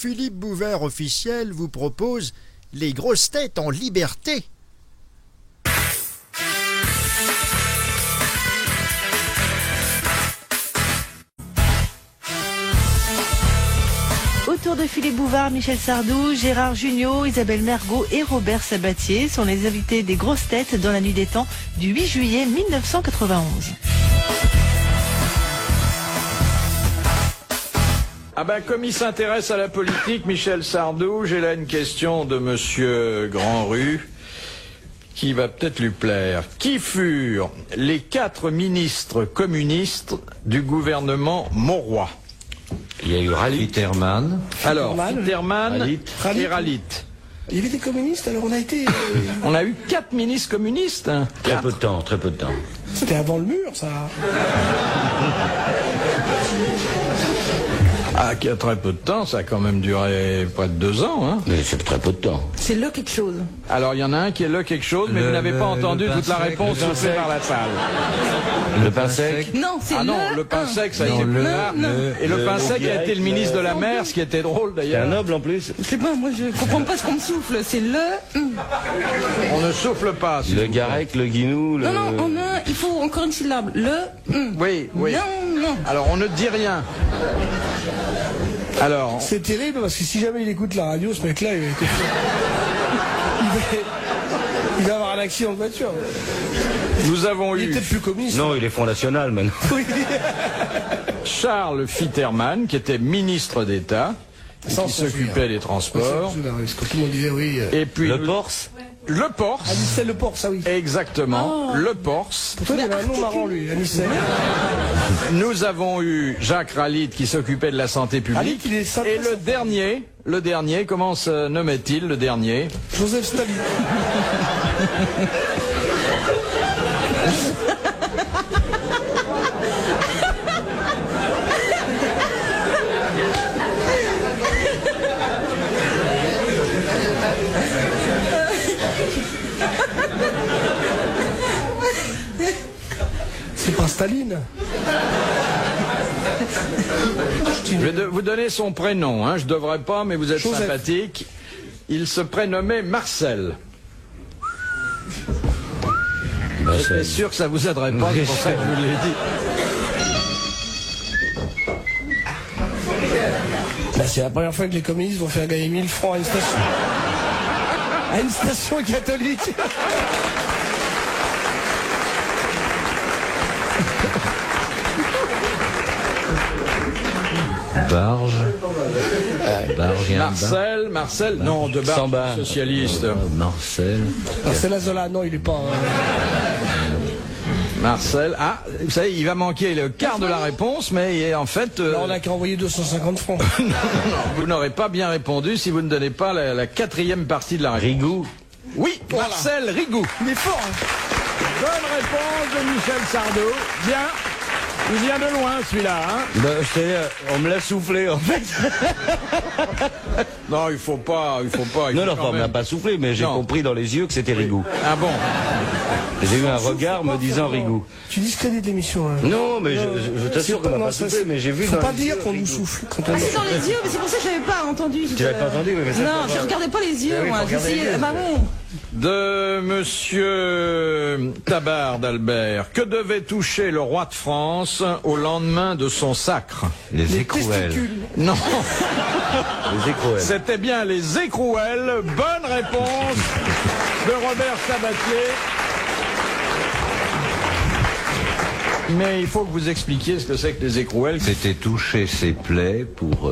Philippe Bouvard officiel vous propose les grosses têtes en liberté. Autour de Philippe Bouvard, Michel Sardou, Gérard Jugnot, Isabelle Mergo et Robert Sabatier sont les invités des grosses têtes dans la nuit des temps du 8 juillet 1991. Ah ben, comme il s'intéresse à la politique, Michel Sardou, j'ai là une question de Monsieur Grandrue qui va peut-être lui plaire. Qui furent les 4 ministres communistes du gouvernement Mauroy? Il y a eu Rallit Terman. Alors, Fitterman et Rallit. Il y avait des communistes, alors on a été... On a eu 4 ministres communistes. Hein. Très peu de temps, très peu de temps. C'était avant le mur, ça. Ah, qui a très peu de temps, ça a quand même duré près de 2 ans. Hein. Mais c'est très peu de temps. C'est là quelque chose. Alors, il y en a un qui est là quelque chose, mais vous n'avez pas entendu toute la réponse soufflée par la salle. Le pain sec. Non, c'est Ah non, le pain sec, ça a été plus tard. Et le pain sec a été le ministre de la mer, ce qui était drôle C'est d'ailleurs. un noble en plus. Je sais pas, moi je comprends pas ce qu'on me souffle. C'est On ne souffle pas. s'il Le vous plaît. Garec, le Guinou, le... Non, en un, il faut encore une syllabe. Oui, oui. Non. Alors, on ne dit rien. Alors, C'est terrible, parce que si jamais il écoute la radio, ce mec-là, il va avoir un accident de voiture. nous avons Il eu était plus communiste. Non, il est Front National maintenant. Oui. Charles Fitterman, qui était ministre d'État, et Ça, on qui s'en souvient. s'occupait des transports. Parce que tout le monde disait oui. Et puis, Le Porce. le Porce. Anicet Le Port, ça oui. Exactement, le Porce. Pourtant, il avait un nom marrant, lui, Anicet. Nous avons eu Jacques Rallit qui s'occupait de la santé publique. Rallit, il est sympa, Et le dernier, comment se nommait-il, le dernier? Joseph Staline. C'est pas Staline. Je vais vous donner son prénom, hein. Je devrais pas, mais vous êtes Joseph. sympathique. Il se prénommait Marcel. Bah, J'étais sûr que ça vous aiderait pas, c'est pour ça que je vous l'ai dit. Bah, c'est la première fois que les communistes vont faire gagner 1000 francs à une station. À une station catholique. Barge. Barge, il y a un bar. Marcel, non, de Barge, Samba. socialiste. Marcel. Marcel Azola, non, il est pas... Marcel, ah, vous savez, il va manquer le quart de la réponse, mais en fait... Là, on a qu'à envoyer 250 francs. vous n'aurez pas bien répondu si vous ne donnez pas la 4e partie de la réponse. Rigou. Oui, Voilà. Marcel Rigou. Il est fort, hein. Bonne réponse de Michel Sardou. Bien. Il vient de loin, celui-là, hein. Bah, on me l'a soufflé en fait. Non, il faut pas. Il Non, faut non, quand on me l'a même- pas soufflé, mais j'ai Non. compris dans les yeux que c'était Rigou. Ah bon. J'ai eu un regard me disant Rigou. Tu discrédites l'émission. Hein. Non, mais je t'assure qu'on m'a pas soufflé, mais j'ai vu Faut dans pas les dire yeux qu'on nous Rigou. souffle quand on Ah, c'est dans les yeux, mais c'est pour ça que je l'avais pas entendu. Tu l'avais pas entendu, mais ça Non, fait je pas- regardais pas les yeux, Ah oui, moi. faut regarder J'essayais. les yeux. Bah bon. De Monsieur Tabard d'Albert. Que devait toucher le roi de France au lendemain de son sacre? Les écrouelles. testicules. Non, Les écrouelles. c'était bien les écrouelles. Bonne réponse de Robert Sabatier. Mais il faut que vous expliquiez ce que c'est que les écrouelles. C'était toucher ses plaies pour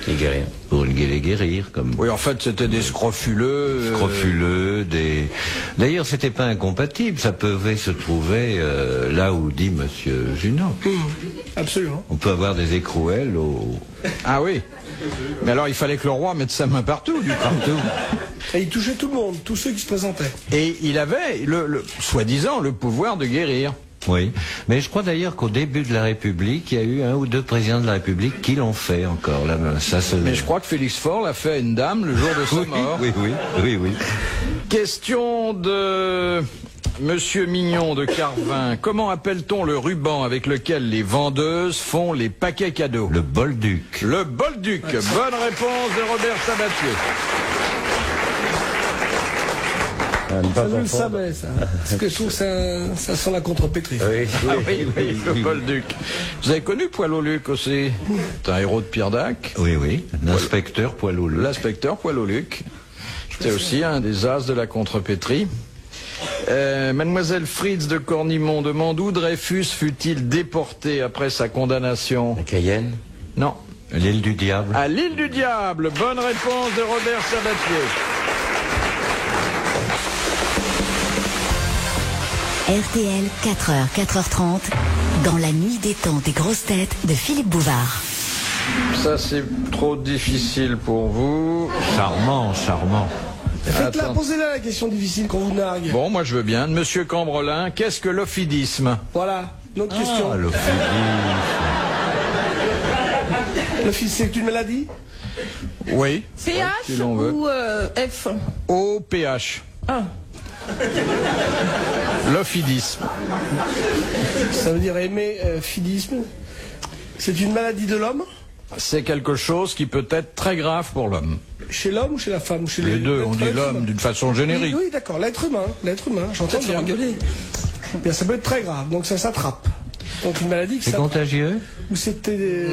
Les guerriers. les guérir, comme Oui, en fait, c'était des scrofuleux. scrofuleux, des... D'ailleurs, c'était pas incompatible, ça pouvait se trouver là où dit Monsieur Junot. Absolument. On peut avoir des écrouelles au... Ah oui. Mais alors, il fallait que le roi mette sa main partout, du partout. Et il touchait tout le monde, tous ceux qui se présentaient. Et il avait, soi-disant, le pouvoir de guérir. Oui, mais je crois d'ailleurs qu'au début de la République, il y a eu 1 ou 2 présidents de la République qui l'ont fait encore. Là, ça se... Mais je crois que Félix Faure l'a fait à une dame le jour de sa oui, mort. oui. Question de Monsieur Mignon de Carvin, comment appelle-t-on le ruban avec lequel les vendeuses font les paquets cadeaux? Le bolduc. Le bolduc. Bonne réponse de Robert Sabatier. Ça, je le savais, ça. Parce que je trouve que ça sent la contrepétrie. Oui, Ah oui, le bolduc. Vous avez connu Poil-au-Luc aussi? C'est un héros de Pierre Dac. oui, oui. L'inspecteur Poil-au-Luc. L'inspecteur Poil-au-Luc. C'était aussi un des as de la contrepétrie. Mademoiselle Fritz de Cornimont demande où Dreyfus fut-il déporté après sa condamnation? La Cayenne. Non. L'île du diable. À l'île du diable. Bonne réponse de Robert Sabatier. RTL, 4h, 4h30, dans la nuit des temps des grosses têtes de Philippe Bouvard. Ça, c'est trop difficile pour vous. Charmant, charmant. Faites-la, Attends. posez-la la question difficile qu'on vous nargue. Bon, moi je veux bien. Monsieur Cambrelin, qu'est-ce que l'ophidisme? Voilà, une autre question. Ah, l'ophidisme. Le fils, c'est une maladie? Oui. PH si l'on veut. ou F? OPH. Ah. L'ophidisme. Ça veut dire aimer fidisme. C'est une maladie de l'homme? C'est quelque chose qui peut être très grave pour l'homme. Chez l'homme ou chez la femme? Chez Les deux, on dit l'être l'homme humain. d'une façon générique. Oui, d'accord, l'être humain, j'entends bien. Bien, ça peut être très grave, donc ça s'attrape. Donc une maladie qui C'est s'attrape. contagieux? Ou c'était...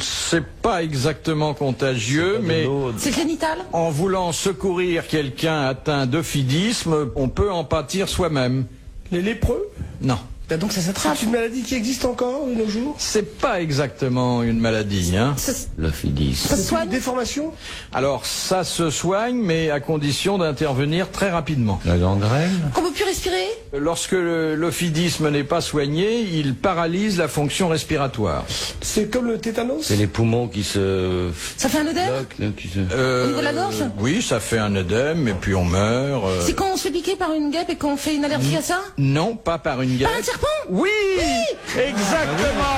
C'est pas exactement contagieux, mais C'est génital? en voulant secourir quelqu'un atteint d'ophidisme, on peut en pâtir soi-même. les lépreux? Non. Bah donc ça s'attrape. C'est une maladie qui existe encore de nos jours? C'est pas exactement une maladie, hein. L'ophidisme. Ça se C'est une soigne? déformation? Alors, ça se soigne, mais à condition d'intervenir très rapidement. La gangrène? Qu'on peut plus respirer? Lorsque l'ophidisme n'est pas soigné, il paralyse la fonction respiratoire. C'est comme le tétanos? C'est les poumons qui se Ça fait un œdème? bloquent, là, qui se... Au niveau de la gorge? Oui, ça fait un œdème, et puis on meurt. C'est quand on se fait piquer par une guêpe et qu'on fait une allergie à ça? Non, pas par une guêpe. Par un serpent? Oui, exactement.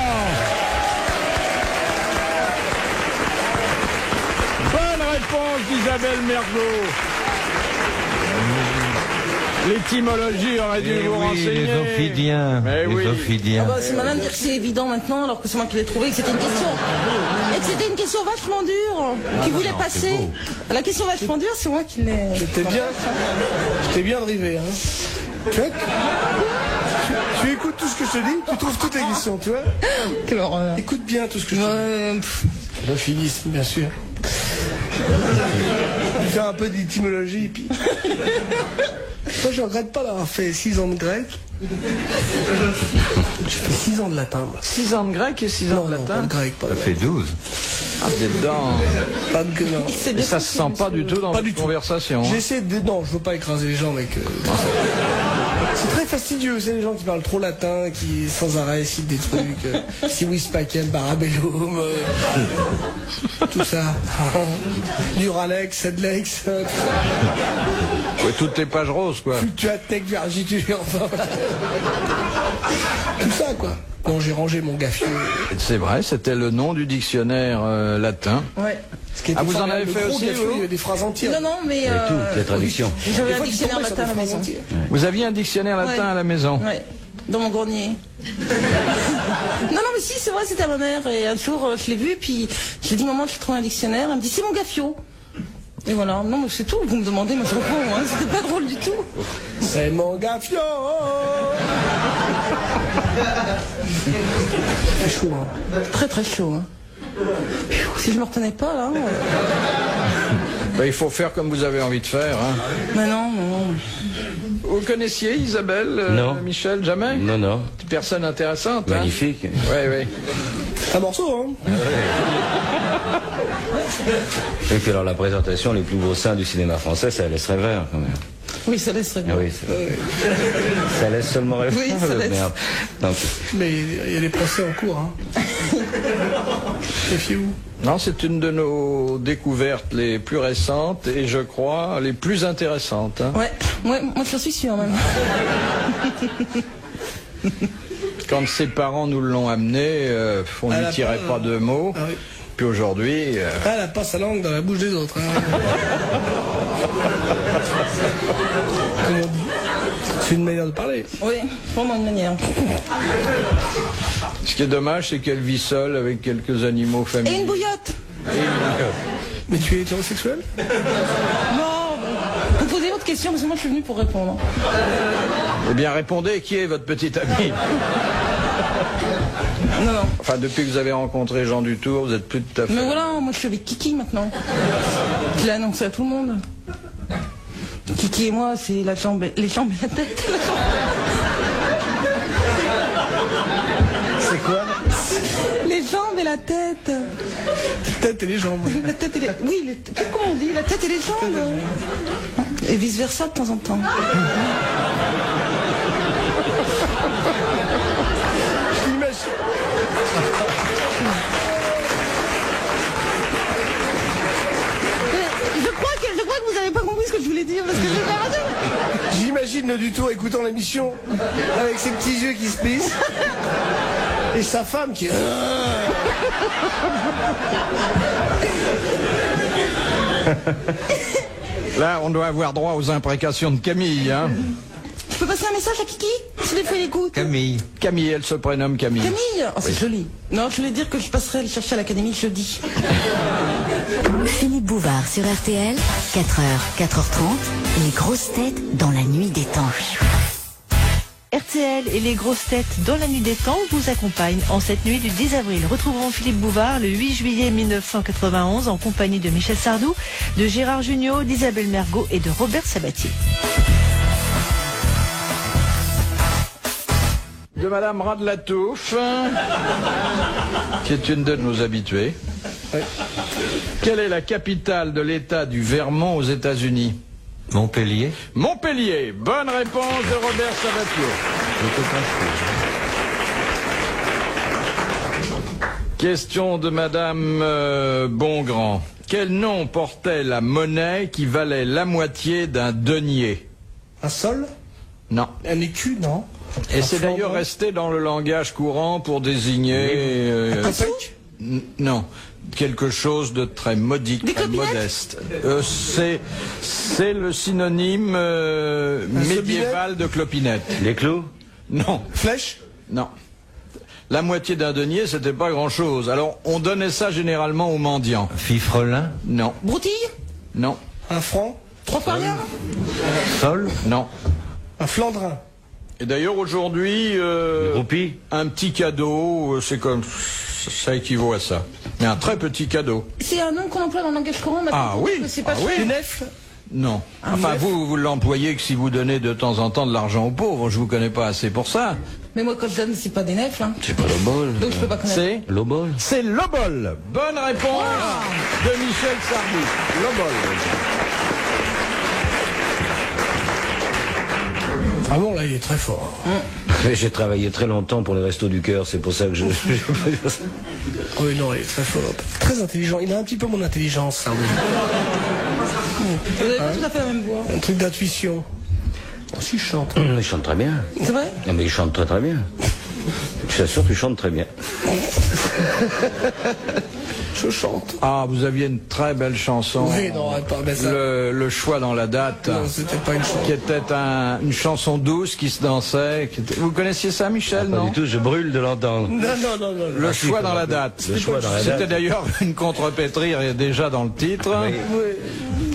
Bonne réponse d'Isabelle Mergo. L'étymologie aurait dû vous oui, renseigner. les ophidiens. Mais Les oui. ophidiens. Ah bah, c'est malin de dire que c'est évident maintenant alors que c'est moi qui l'ai trouvé et que c'était une question. Et que c'était une question vachement dure qui voulait passer. La question vachement dure, c'est moi qui l'ai. J'étais bien drivé, hein. Tu vois, tu écoutes tout ce que je te dis, tu trouves toutes les questions, tu vois. Quelle horreur. Écoute bien tout ce que je te dis. L'ophilisme, bien sûr. Je fais un peu d'étymologie, puis... Moi, je regrette pas d'avoir fait 6 ans de grec. J'ai fait 6 ans de latin, moi. 6 ans de grec et 6 ans de Non, pas latin. de grec, pas Ça fait 12. Ah, vous êtes dedans. pas de non. Et ça se sent pas du tout dans Pas votre du tout. conversation. hein. J'essaie de... Non, je veux pas écraser les gens avec... C'est très fastidieux, c'est les gens qui parlent trop latin, qui sans arrêt citent des trucs, si vis pacem, parabellum, tout ça. Duralex, Sedlex, Ouais, toutes les pages roses, quoi. Fluctuatec, Vergitur, enfin voilà. Tout ça, quoi. Bon, j'ai rangé mon gaffio. C'est vrai, c'était le nom du dictionnaire latin. Ouais. Ce qui était Ah, vous en formidable, avez le fait gros aussi, gaffio, vous il y avait des phrases entières. Non, non, mais. toutes les traductions. J'avais Des un fois, tu dictionnaire tombais sur latin à des la phrases maison. entières. Vous aviez un dictionnaire latin Ouais. à la maison. Ouais. Dans mon grenier. Non, non, mais si, c'est vrai, c'était à ma mère. Et un jour, je l'ai vu, puis je lui ai dit, maman, je trouve un dictionnaire. Elle me dit, c'est mon gaffio. Et voilà, non, mais c'est tout. Vous me demandez, moi je réponds. Hein. C'était pas drôle du tout. C'est mon gaffio. C'est chaud, hein. Très, très chaud. Hein. Si je me retenais pas, là. Ben, il faut faire comme vous avez envie de faire. Hein. Mais non, non. Vous connaissiez Isabelle, Non. Michel, jamais? Non, non. Personne intéressante. Magnifique. Oui, oui. Un morceau, hein. Et puis alors la présentation, les plus beaux seins du cinéma français, ça laisse rêveur quand même. Oui, ça laisserait bien. Ah oui, ça laisse seulement rêveur. Oui, ça laisse. Merde. Donc, Mais il y a des procès en cours, hein. Méfiez-vous. Non, c'est une de nos découvertes les plus récentes et je crois les plus intéressantes. Hein. Ouais, moi je suis sûre même. Quand ses parents nous l'ont amené, on Elle n'y a tirait pas, pas de mots. Ah oui. puis aujourd'hui... Ah, elle passe sa langue dans la bouche des autres. Hein. Comme on dit. C'est une manière de parler. Oui, vraiment une manière. Ce qui est dommage, c'est qu'elle vit seule avec quelques animaux Et familiers. une bouillotte. Mais tu es hétérosexuel? Non, vous posez votre question parce que moi je suis venue pour répondre. Eh bien, répondez, qui est votre petite amie? Non, non. Enfin, depuis que vous avez rencontré Jean Dutour, vous êtes plus tout à fait... Mais voilà, moi je suis avec Kiki maintenant. Je l'ai annoncé à tout le monde. Kiki et moi, c'est la jambe, les jambes et la tête. C'est quoi? Les jambes et la tête. La tête et les jambes. La tête et les... Oui, comment on dit? La tête et les jambes. Et vice versa de temps en temps. Je l'imagine. Je crois que vous n'avez pas compris ce que je voulais dire parce que je vais pas rater. J'imagine le Dutour écoutant l'émission avec ses petits yeux qui se plissent et sa femme qui... Là, on doit avoir droit aux imprécations de Camille, hein. Je peux passer un message à Kiki? Si des fois il écoute. Camille. Camille, elle se prénomme Camille. Camille, oh, c'est joli. Non, je voulais dire que je passerai le chercher à l'académie jeudi. Philippe Bouvard sur RTL, 4h, 4h30, les grosses têtes dans la nuit des temps. RTL et les grosses têtes dans la nuit des temps vous accompagnent en cette nuit du 10 avril. Retrouvons Philippe Bouvard le 8 juillet 1991 en compagnie de Michel Sardou, de Gérard Jugnot, d'Isabelle Mergo et de Robert Sabatier. De Madame Radlatouf, qui est une de nos habituées. Ouais. Quelle est la capitale de l'État du Vermont aux États-Unis? Montpellier. Montpellier. Bonne réponse de Robert Sabatier. Question de Madame Bongrand. Quel nom portait la monnaie qui valait la moitié d'un denier? Un sol? Non. Un écu, non? Et c'est d'ailleurs resté dans le langage courant pour désigner... Un pec? Non. Quelque chose de très modique, Des très clopinettes? modeste. C'est le synonyme médiéval de clopinette. Les clous. Non. Flèche? Non. La moitié d'un denier, c'était pas grand-chose. Alors, on donnait ça généralement aux mendiants. Fifrelin. Non. Broutille? Non. Un franc? Trois fois rien? Sol. Non. Un flandrin? Et d'ailleurs, aujourd'hui, Roupie. un petit cadeau, c'est comme... Ça équivaut à ça. Mais un très petit cadeau. C'est un nom qu'on emploie dans le langage courant maintenant. Ah oui, que c'est pas ah oui. cher. Une nef? Non. Enfin, vous l'employez que si vous donnez de temps en temps de l'argent aux pauvres. Je vous connais pas assez pour ça. Mais moi, quand je donne, c'est pas des nefs. Hein. C'est pas le bol. Donc je peux pas connaître. C'est L'obol. C'est l'obol. Bonne réponse de Michel Sardou. L'obol. Ah bon, là, il est très fort. J'ai travaillé très longtemps pour les Restos du Cœur, c'est pour ça que je... Oui, non, il est très fort. Très intelligent. Il a un petit peu mon intelligence, Sardou. Vous avez pas tout à fait la même voix. Un truc d'intuition. Si je chante. Il chante très bien. C'est vrai? Non, mais il chante très très bien. Je t'assure, tu chantes très bien. Je chante. Ah, vous aviez une très belle chanson. Oui, non, pas mais ça. Le choix dans la date. Non, c'était pas une chanson. Qui était une chanson douce qui se dansait. Vous connaissiez ça, Michel, Pas non? du tout, je brûle de l'entendre. Non. Le choix dans la date. Le choix dans la C'était date. d'ailleurs une contrepétrie déjà dans le titre. Oui. Oui.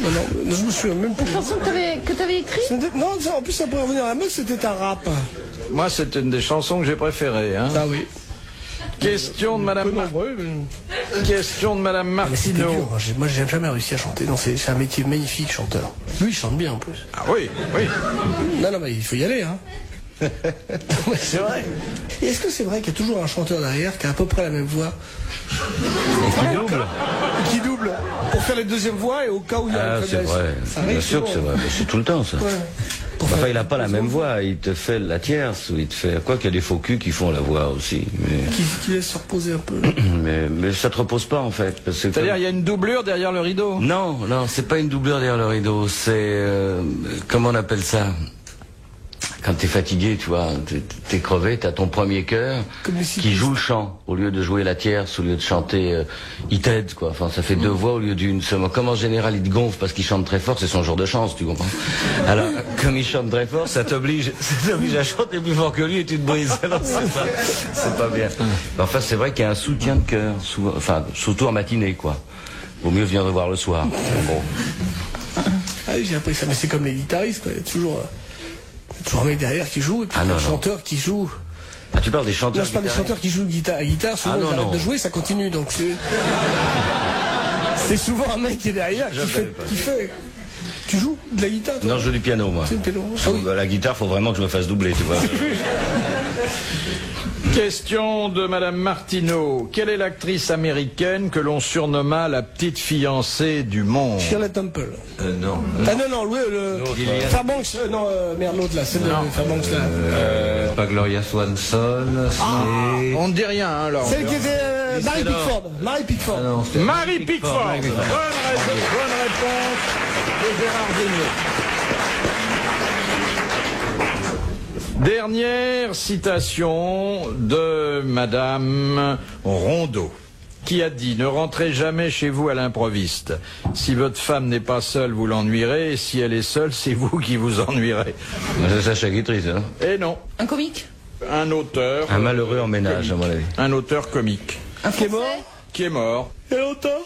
Non, je me souviens même plus. La chanson que t'avais écrite? Non, en plus, ça pourrait revenir à la mode, c'était un rap. Moi, c'est une des chansons que j'ai préférées. Hein. Ah oui. Question de Madame, nombreux, mais... Question de Madame Mais c'était Martineau. dur. Moi, j'ai jamais réussi à chanter. Non, c'est un métier magnifique, chanteur. Lui, il chante bien en plus. Ah oui, oui. Non, mais il faut y aller, hein. Ouais, c'est vrai. Et est-ce que c'est vrai qu'il y a toujours un chanteur derrière qui a à peu près la même voix? Et qui double. Qui double pour faire les deuxièmes voix et au cas où il y a Ah, une c'est faiblesse. vrai. Ça arrive Bien sûr que c'est souvent. vrai. Mais c'est tout le temps, ça. Ouais. Enfin, il n'a pas la même voix. Il te fait la tierce ou il te fait... Quoi qu'il y a des faux culs qui font la voix aussi. Qui laisse se reposer un peu. Mais ça te repose pas, en fait. Parce que C'est-à-dire, il y a une doublure derrière le rideau. Non, c'est pas une doublure derrière le rideau. C'est... comment on appelle ça? quand t'es fatigué, tu vois, t'es crevé, t'as ton premier cœur qui joue le chant au lieu de jouer la tierce, au lieu de chanter, il t'aide quoi. Enfin, ça fait deux voix au lieu d'une seule. Comme en général il te gonfle parce qu'il chante très fort, c'est son jour de chance, tu comprends. Alors comme il chante très fort, ça t'oblige à chanter plus fort que lui et tu te brises. Alors c'est pas bien. Enfin, c'est vrai qu'il y a un soutien de cœur, enfin surtout en matinée quoi. Vaut mieux venir le voir le soir. Bon. Ah oui, j'ai appris ça, mais c'est comme les guitaristes quoi. Il y a toujours un mec derrière qui joue, et puis un chanteur qui joue. Ah, tu parles des chanteurs? Non, je parle des chanteurs qui jouent guitare. Souvent ils arrêtent de jouer, ça continue, donc c'est souvent un mec qui est derrière qui fait. Tu joues de la guitare toi? Non, je joue du piano moi. C'est le piano. Ah oui. La guitare, faut vraiment que je me fasse doubler, tu vois. Question de Madame Martineau. Quelle est l'actrice américaine que l'on surnomma la petite fiancée du monde? Shirley Temple. Non. Ah non, Fairbanks, merde, l'autre là, c'est le Fairbanks là. Pas Gloria Swanson, c'est... On ne dit rien, hein, alors. Celle qui était Mary Pickford. Mary Pickford. Ah non, c'était Mary Pickford. Mary Pickford. Bonne réponse de Gérard Jugnot. Dernière citation de Madame Rondeau, qui a dit « Ne rentrez jamais chez vous à l'improviste. Si votre femme n'est pas seule, vous l'ennuierez, et si elle est seule, c'est vous qui vous ennuierez. » C'est Sacha Guitry, ça. Et non. Un comique? Un auteur. Un malheureux en ménage, à mon avis. Un auteur comique. Un Qui est mort? Qui est mort. Et longtemps?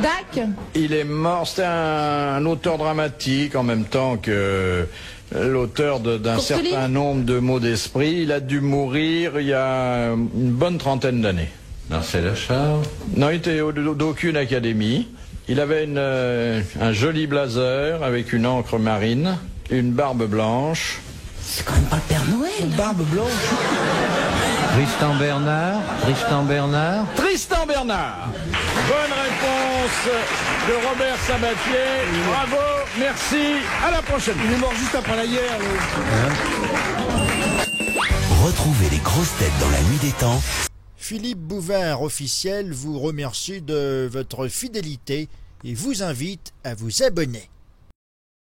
Dac. Il est mort, c'était un auteur dramatique en même temps que l'auteur d'un certain nombre de mots d'esprit. Il a dû mourir il y a une bonne trentaine d'années. Marcel Achard. Non, il était d'aucune académie. Il avait un joli blazer avec une encre marine, une barbe blanche. C'est quand même pas le Père Noël. Une barbe blanche. Tristan Bernard. Tristan Bernard. Bonne réponse de Robert Sabatier. Bravo, merci, à la prochaine. Il est mort juste après la guerre. Retrouvez les grosses têtes dans la nuit des temps. Philippe Bouvard officiel vous remercie de votre fidélité et vous invite à vous abonner.